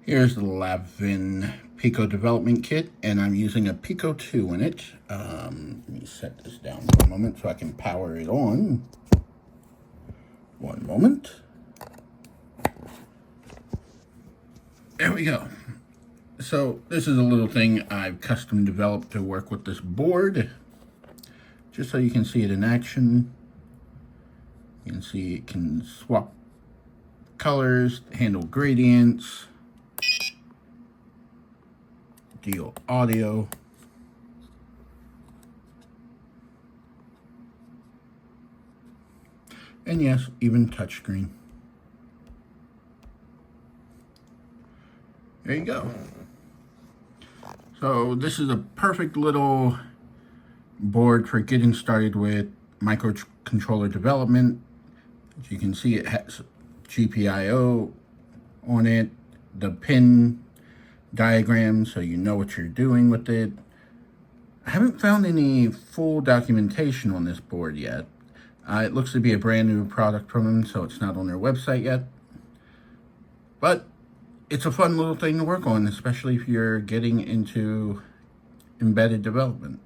Here's the LAVFIN PICO development kit, and I'm using a PICO 2 in it. Let me set this down for a moment so I can power it on. One moment. There we go. So this is a little thing I've custom developed to work with this board, just so you can see it in action. You can see it can swap colors, handle gradients, deal audio, and yes, even touchscreen. There you go. So this is a perfect little board for getting started with microcontroller development. As you can see, it has GPIO on it, the pin diagram, so you know what you're doing with it. I haven't found any full documentation on this board yet. It looks to be a brand new product from them, so it's not on their website yet. But it's a fun little thing to work on, especially if you're getting into embedded development.